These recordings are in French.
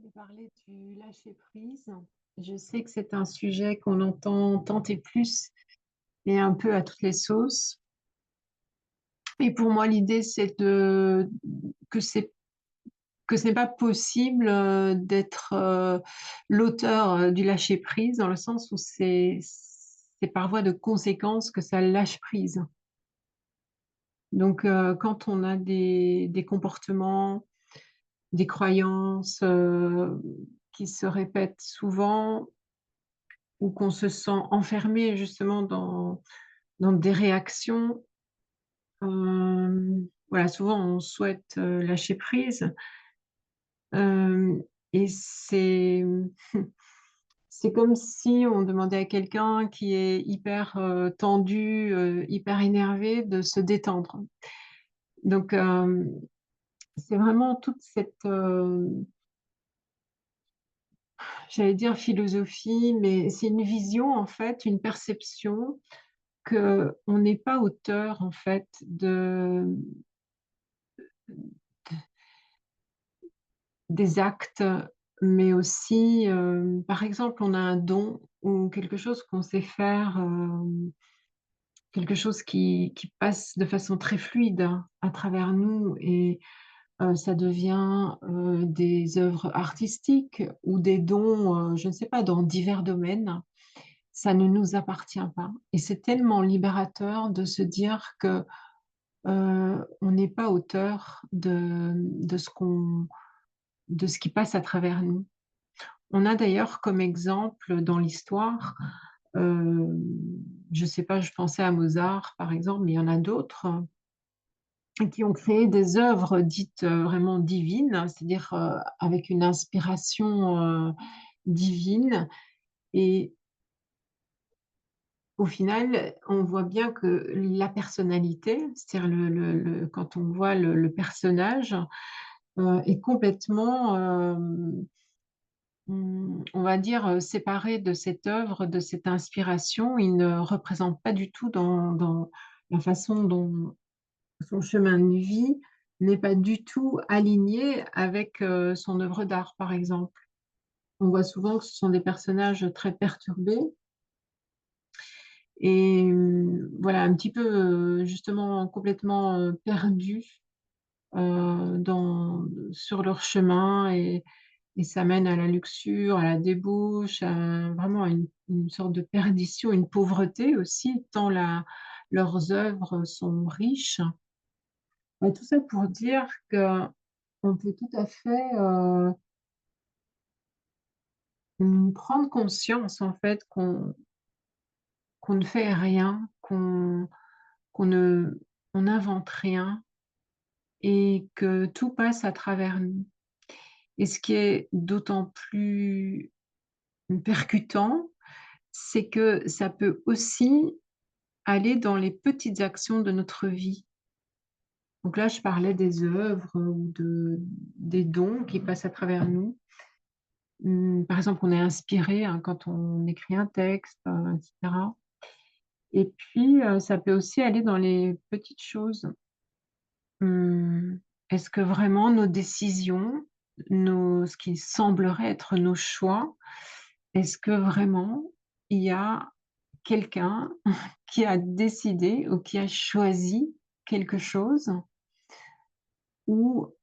voulais parler du lâcher-prise. Je sais que c'est un sujet qu'on entend tant et plus et un peu à toutes les sauces. Et pour moi, l'idée, c'est que que ce n'est pas possible d'être l'auteur du lâcher-prise dans le sens où c'est par voie de conséquence que ça lâche prise. Donc, quand on a des comportements, des croyances qui se répètent souvent, ou qu'on se sent enfermé justement dans des réactions. Voilà, souvent on souhaite lâcher prise. euh, et c'est comme si on demandait à quelqu'un qui est hyper tendu, hyper énervé, de se détendre. Donc c'est vraiment toute cette, j'allais dire philosophie, mais c'est une vision en fait, une perception que on n'est pas auteur en fait des actes, mais aussi, par exemple, on a un don ou quelque chose qu'on sait faire, quelque chose qui passe de façon très fluide à travers nous et ça devient des œuvres artistiques ou des dons, je ne sais pas, dans divers domaines. Ça ne nous appartient pas. Et c'est tellement libérateur de se dire que on n'est pas auteur de ce qui passe à travers nous. On a d'ailleurs comme exemple dans l'histoire, euh, je sais pas, je pensais à Mozart par exemple, mais il y en a d'autres qui ont créé des œuvres dites vraiment divines, c'est-à-dire avec une inspiration divine. Et au final, on voit bien que la personnalité, c'est-à-dire quand on voit le personnage, est complètement on va dire, séparé de cette œuvre, de cette inspiration. Il ne représente pas du tout dans la façon dont son chemin de vie n'est pas du tout aligné avec son œuvre d'art, par exemple. On voit souvent que ce sont des personnages très perturbés et voilà, un petit peu justement complètement perdus sur leur chemin et ça mène à la luxure, à la débauche, vraiment à une sorte de perdition, une pauvreté aussi, tant leurs œuvres sont riches. Et tout ça pour dire que on peut tout à fait prendre conscience en fait qu'on ne fait rien, qu'on ne on n'invente rien et que tout passe à travers nous. Et ce qui est d'autant plus percutant, c'est que ça peut aussi aller dans les petites actions de notre vie. Donc là, je parlais des œuvres ou des dons qui passent à travers nous. Par exemple, on est inspiré hein, quand on écrit un texte, etc. Et puis, ça peut aussi aller dans les petites choses. Hum, Est-ce que vraiment nos décisions, ce qui semblerait être nos choix, est-ce que vraiment il y a quelqu'un qui a décidé ou qui a choisi quelque chose ou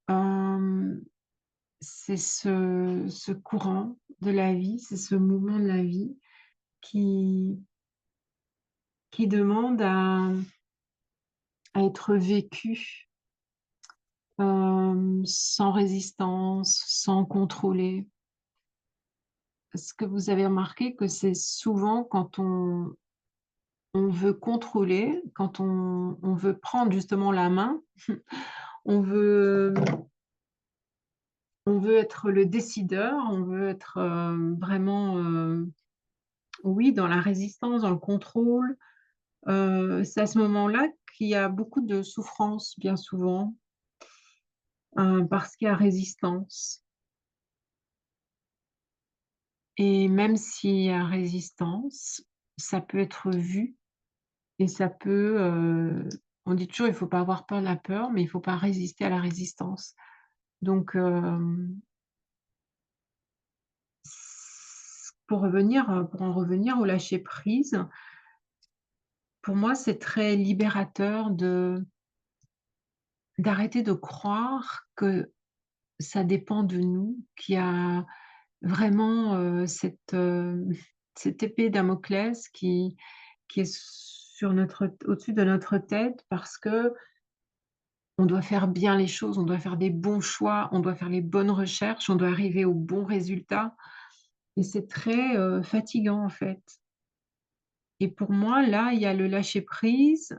c'est ce courant de la vie, c'est ce mouvement de la vie qui, qui demande à être vécu sans résistance, sans contrôler. Est-ce que vous avez remarqué que c'est souvent quand on veut contrôler, quand on veut prendre justement la main, on veut, on veut être le décideur, on veut être vraiment, oui, dans la résistance, dans le contrôle. C'est à ce moment-là qu'il y a beaucoup de souffrance, bien souvent, parce qu'il y a résistance. Et même s'il y a résistance, ça peut être vu et ça peut, on dit toujours, il faut pas avoir peur de la peur, mais il faut pas résister à la résistance. Donc, pour en revenir au lâcher prise, pour moi, c'est très libérateur d'arrêter de croire que ça dépend de nous, qu'il y a vraiment, cette épée Damoclès qui est sur notre au-dessus de notre tête parce qu'on doit faire bien les choses, on doit faire des bons choix, on doit faire les bonnes recherches, on doit arriver aux bons résultats et c'est très, fatigant, en fait. Et pour moi, là, il y a le lâcher prise,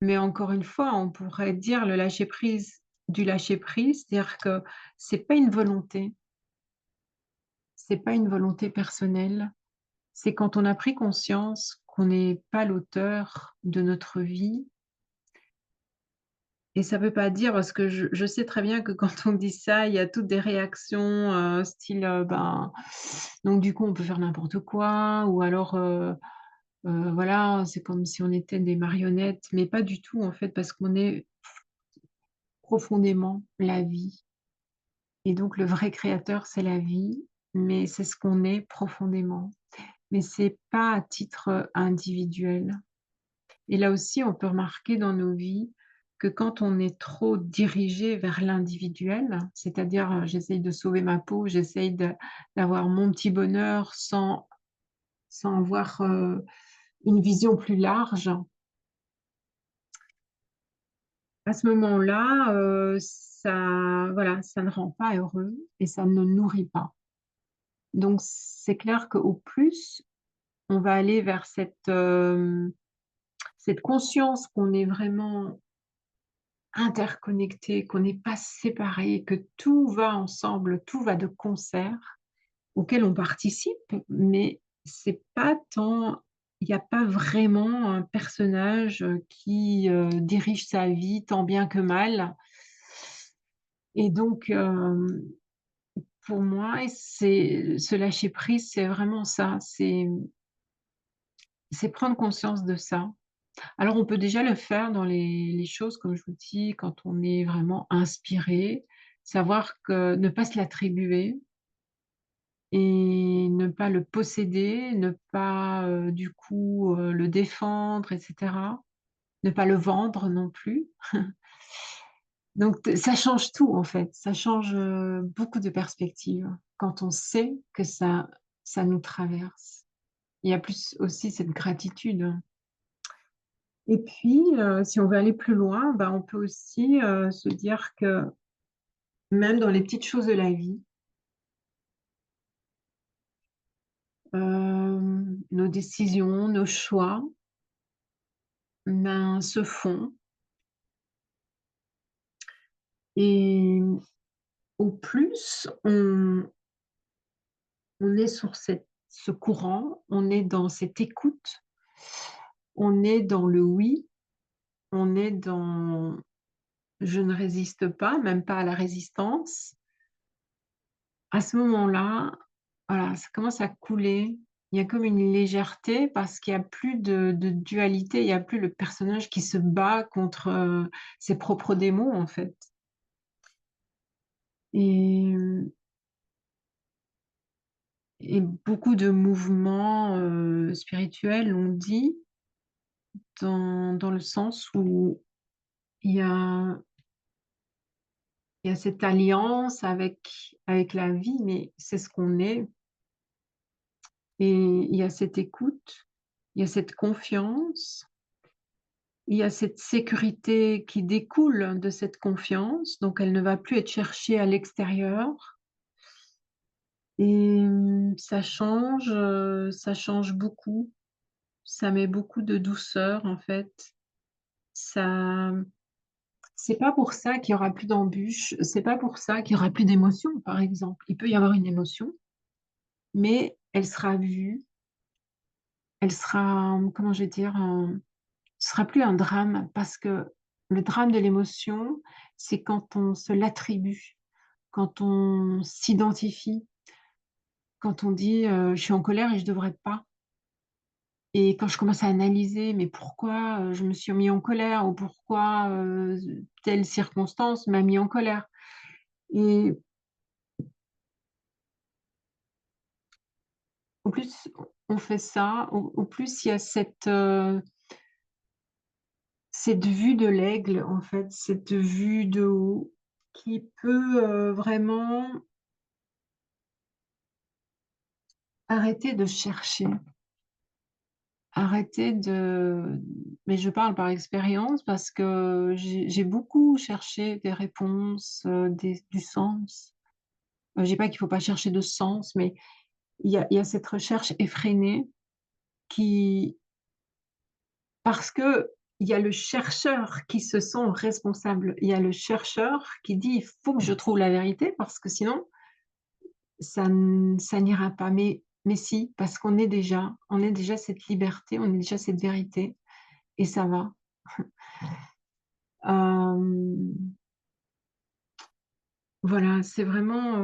mais encore une fois, on pourrait dire le lâcher prise du lâcher prise, c'est-à-dire que c'est pas une volonté, c'est pas une volonté personnelle. C'est quand on a pris conscience qu'on n'est pas l'auteur de notre vie et ça veut pas dire parce que je sais très bien que quand on dit ça, il y a toutes des réactions, style, ben, donc du coup, on peut faire n'importe quoi ou alors, voilà, c'est comme si on était des marionnettes, mais pas du tout en fait, parce qu'on est profondément la vie et donc le vrai créateur, c'est la vie, mais c'est ce qu'on est profondément, mais c'est pas à titre, individuel. Et là aussi, on peut remarquer dans nos vies que quand on est trop dirigé vers l'individuel, c'est-à-dire, j'essaye de sauver ma peau, j'essaye d'avoir mon petit bonheur sans avoir, une vision plus large. À ce moment-là, ça voilà, ça ne rend pas heureux et ça ne nourrit pas. Donc c'est clair qu'au plus on va aller vers cette conscience qu'on est vraiment interconnectés, qu'on n'est pas séparés, que tout va ensemble, tout va de concert, auquel on participe, mais c'est pas tant il y a pas vraiment un personnage, qui, dirige sa vie tant bien que mal et donc pour moi, c'est se lâcher prise, c'est vraiment ça, c'est prendre conscience de ça. Alors on peut déjà le faire dans les choses, comme je vous dis, quand on est vraiment inspiré, savoir que ne pas se l'attribuer et ne pas le posséder, ne pas, du coup, le défendre et cetera. Ne pas le vendre non plus. Donc ça change tout en fait, ça change, beaucoup de perspectives quand on sait que ça nous traverse. Il y a plus aussi cette gratitude. Et puis, si on veut aller plus loin, bah, on peut aussi, se dire que même dans les petites choses de la vie, nos décisions, nos choix, ben, se font et au plus on est sur ce courant, on est dans cette écoute, on est dans le oui, on est dans je ne résiste pas, même pas à la résistance. À ce moment-là, voilà, ça commence à couler. Il y a comme une légèreté parce qu'il y a plus de dualité, il y a plus le personnage qui se bat contre, ses propres démons, en fait. Et et beaucoup de mouvements, spirituels l'ont dit, dans le sens où il y a il y a cette alliance avec la vie, mais c'est ce qu'on est et il y a cette écoute, il y a cette confiance. Il y a cette sécurité qui découle de cette confiance, donc elle ne va plus être cherchée à l'extérieur et ça change beaucoup. Ça met beaucoup de douceur, en fait. Ça c'est pas pour ça qu'il y aura plus d'embûches, c'est pas pour ça qu'il y aura plus d'émotions, par exemple. Il peut y avoir une émotion, mais elle sera vue, elle sera, comment je vais dire? Ce sera plus un drame parce que le drame de l'émotion, c'est quand on se l'attribue, quand on s'identifie, quand on dit, «Je suis en colère et je devrais pas» et quand je commence à analyser, mais pourquoi, je me suis mis en colère ou pourquoi, telle circonstance m'a mis en colère et au plus on fait ça, au plus il y a cette vue de l'aigle, en fait, cette vue de haut qui peut, vraiment arrêter de chercher, arrêter de mais je parle par expérience parce que j'ai beaucoup cherché des réponses, du sens. Je dis pas qu'il faut pas chercher de sens, mais il y a cette recherche effrénée qui parce qu'il y a le chercheur qui se sent responsable. Il y a le chercheur qui dit: «Il faut que je trouve la vérité parce que sinon ça n'ira pas». Mais si, parce qu'on est déjà cette liberté, on est déjà cette vérité et ça va. Hem, voilà, c'est vraiment,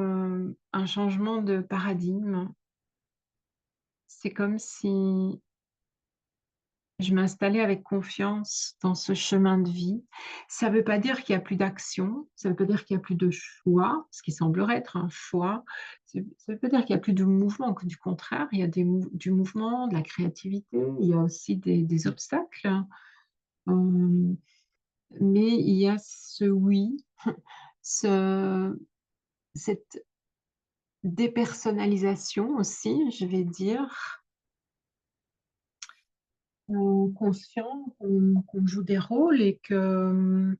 un changement de paradigme. C'est comme si je m'installais avec confiance dans ce chemin de vie. Ça ne veut pas dire qu'il y a plus d'action, ça ne veut pas dire qu'il y a plus de choix, ce qui semblerait être un choix. Ça veut pas dire qu'il y a plus de mouvement, que du contraire, il y a du mouvement, de la créativité, il y a aussi des obstacles, hem, mais il y a ce oui, ce cette dépersonnalisation aussi, je vais dire, conscient qu'on joue des rôles et que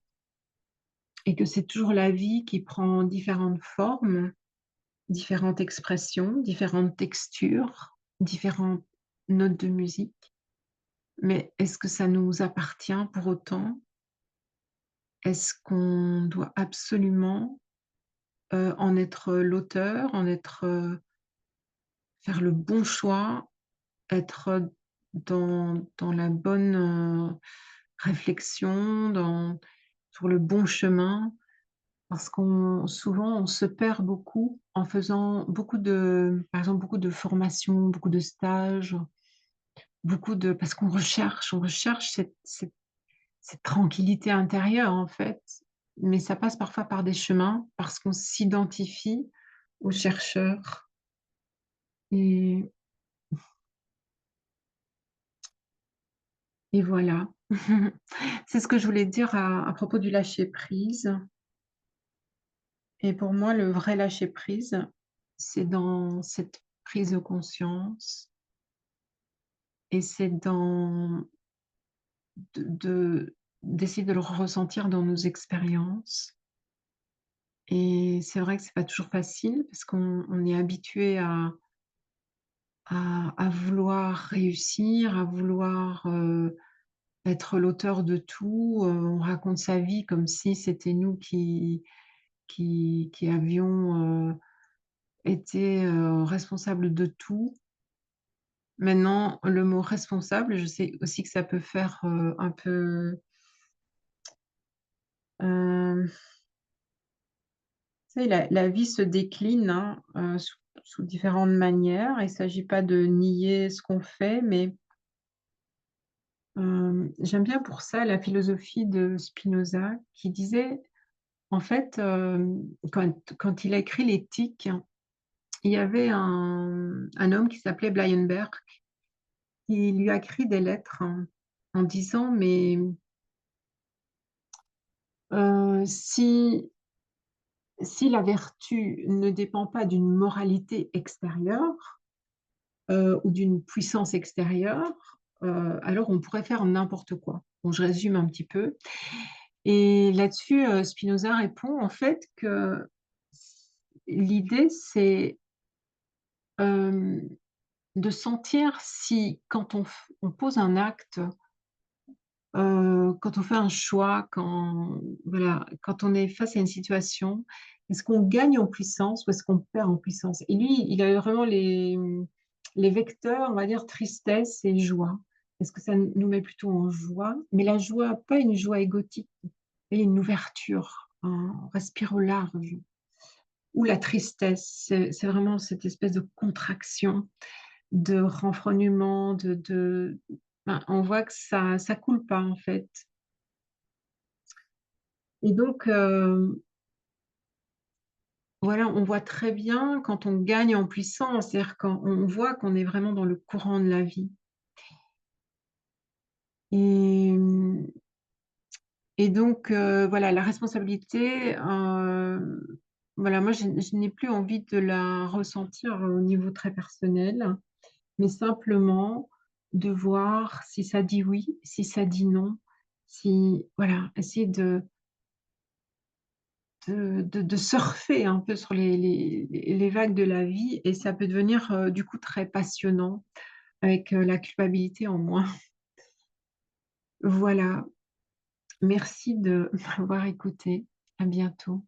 c'est toujours la vie qui prend différentes formes, différentes expressions, différentes textures, différentes notes de musique. Mais est-ce que ça nous appartient pour autant? Est-ce qu'on doit absolument, en être l'auteur, faire le bon choix, être dans la bonne, réflexion, sur le bon chemin? Parce qu'on souvent, on se perd beaucoup en faisant beaucoup de par exemple, beaucoup de formations, beaucoup de stages, beaucoup de parce qu'on recherche cette tranquillité intérieure, en fait, mais ça passe parfois par des chemins, parce qu'on s'identifie aux chercheurs et et voilà. C'est ce que je voulais dire à propos du lâcher prise et pour moi, le vrai lâcher prise, c'est dans cette prise de conscience et c'est d'essayer de le ressentir dans nos expériences et c'est vrai que c'est pas toujours facile parce qu'on est habitué à vouloir réussir, à vouloir, être l'auteur de tout, on raconte sa vie comme si c'était nous qui avions, été, responsables de tout. Maintenant, le mot responsable, je sais aussi que ça peut faire, un peu, hem tu sais, la vie se décline, hein, sous différentes manières. Il ne s'agit pas de nier ce qu'on fait, mais, j'aime bien pour ça la philosophie de Spinoza qui disait, en fait, quand il a écrit l'Éthique, il y avait un homme qui s'appelait Bleienberg qui lui a écrit des lettres en disant: «Mais, si la vertu ne dépend pas d'une moralité extérieure, ou d'une puissance extérieure, alors on pourrait faire n'importe quoi». Bon, je résume un petit peu et là-dessus, Spinoza répond en fait que l'idée c'est, hem, de sentir si quand on pose un acte, quand on fait un choix, quand voilà, quand on est face à une situation, est-ce qu'on gagne en puissance ou est-ce qu'on perd en puissance? Et lui, il avait vraiment les vecteurs, on va dire tristesse et joie. Est-ce que ça nous met plutôt en joie? Mais la joie, pas une joie égotique, mais une ouverture, on respire au large. Ou la tristesse, c'est vraiment cette espèce de contraction, de renfrognement, ben, on voit que ça coule pas, en fait. Et donc, voilà, on voit très bien quand on gagne en puissance, c'est-à-dire quand on voit qu'on est vraiment dans le courant de la vie et et donc voilà, la responsabilité, voilà, moi je n'ai plus envie de la ressentir au niveau très personnel, mais simplement de voir si ça dit oui, si ça dit non, si voilà, essayer de surfer un peu sur les vagues de la vie et ça peut devenir, du coup très passionnant avec, la culpabilité en moins. Voilà, merci de m'avoir écoutée. À bientôt.